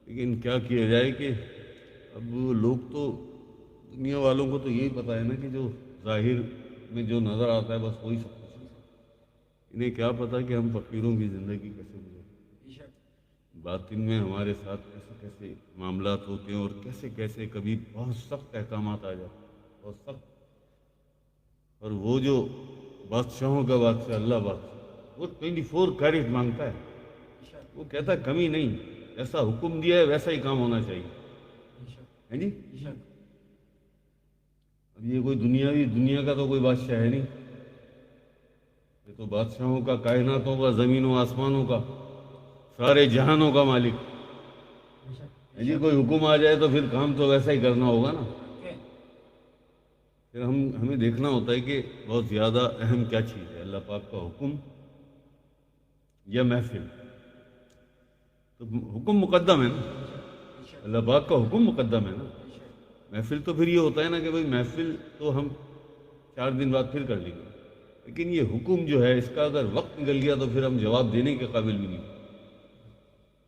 لیکن کیا کیا جائے کہ اب لوگ تو دنیا والوں کو تو یہی پتہ ہے نا کہ جو ظاہر میں جو نظر آتا ہے بس وہی سب کچھ ہے۔ انہیں کیا پتہ کہ ہم فقیروں کی زندگی کیسے گزرتے، باطن میں ہمارے ساتھ کیسے کیسے معاملات ہوتے ہیں، اور کیسے کیسے کبھی بہت سخت احکامات آ جاتے ہیں، بہت سخت۔ اور وہ جو بادشاہوں کا بادشاہ اللہ بادشاہ، وہ 24 کیرٹ مانگتا ہے، وہ کہتا ہے کمی نہیں، ایسا حکم دیا ہے ویسا ہی کام ہونا چاہیے، ہے جی۔ اب یہ کوئی دنیا کا تو کوئی بادشاہ ہے نہیں، یہ تو بادشاہوں کا، کائناتوں کا، زمینوں آسمانوں کا، سارے جہانوں کا مالک ہے جی۔ کوئی حکم آ جائے تو پھر کام تو ویسا ہی کرنا ہوگا نا۔ پھر ہمیں دیکھنا ہوتا ہے کہ بہت زیادہ اہم کیا چیز ہے، اللہ پاک کا حکم یا محفل؟ تو حکم مقدم ہے نا، اللہ پاک کا حکم مقدم ہے نا۔ محفل تو پھر یہ ہوتا ہے نا کہ بھئی محفل تو ہم 4 دن بعد پھر کر لیں گے، لیکن یہ حکم جو ہے اس کا اگر وقت نکل گیا تو پھر ہم جواب دینے کے قابل بھی نہیں ہے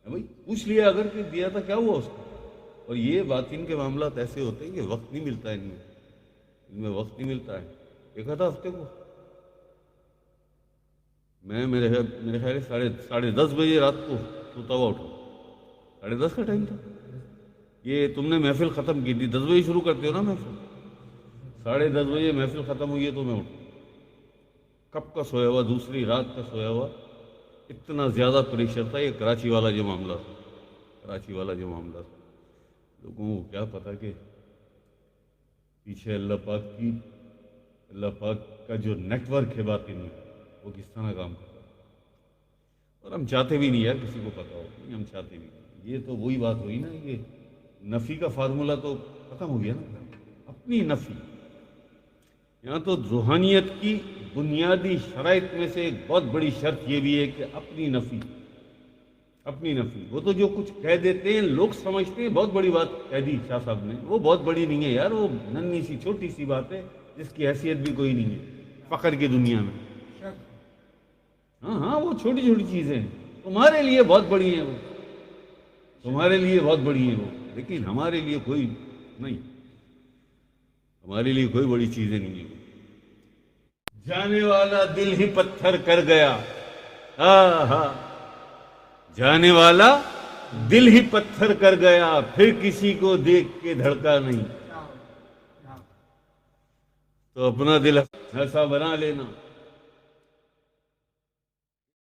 بھائی۔ پوچھ لیا اگر کہ دیا تھا کیا ہوا اس کو۔ اور یہ باطن کے معاملات ایسے ہوتے ہیں کہ وقت نہیں ملتا ہے ان میں وقت نہیں ملتا ہے۔ ایک آدھا ہفتے کو میں میرے خیال ہے 10:30 بجے رات کو سوتا ہوا اٹھا، 10:30 کا ٹائم تھا۔ یہ تم نے محفل ختم کی تھی، 10 بجے شروع کرتے ہو نا محفل، 10:30 بجے محفل ختم ہوئی ہے تو میں اٹھا، کب کا سویا ہوا، دوسری رات کا سویا ہوا۔ اتنا زیادہ پریشر تھا۔ یہ کراچی والا جو معاملہ تھا، لوگوں کو کیا پتا کہ پیچھے اللہ پاک کا جو نیٹ ورک ہے باطن میں، وہ کس طرح کام کرتا ہے۔ اور ہم چاہتے بھی نہیں یار کسی کو پتا ہو، ہم چاہتے بھی نہیں۔ یہ تو وہی بات ہوئی نا، یہ نفی کا فارمولہ تو ختم ہو گیا نا، اپنی نفی۔ یہاں تو روحانیت کی بنیادی شرائط میں سے ایک بہت بڑی شرط یہ بھی ہے کہ اپنی نفی۔ وہ تو جو کچھ کہہ دیتے ہیں لوگ سمجھتے ہیں بہت بڑی بات کہہ دی شاہ صاحب نے، وہ بہت بڑی نہیں ہے یار، وہ ننھی سی چھوٹی سی بات ہے جس کی حیثیت بھی کوئی نہیں ہے فقر کی دنیا میں۔ ہاں وہ چھوٹی چھوٹی چیزیں ہیں، تمہارے لیے بہت بڑی ہیں، وہ لیکن ہمارے لیے کوئی نہیں، ہمارے لیے کوئی بڑی چیزیں نہیں ہیں۔ جانے والا دل ہی پتھر کر گیا، جانے والا دل ہی پتھر کر گیا، پھر کسی کو دیکھ کے دھڑکا نہیں۔ تو اپنا دل ایسا بنا لینا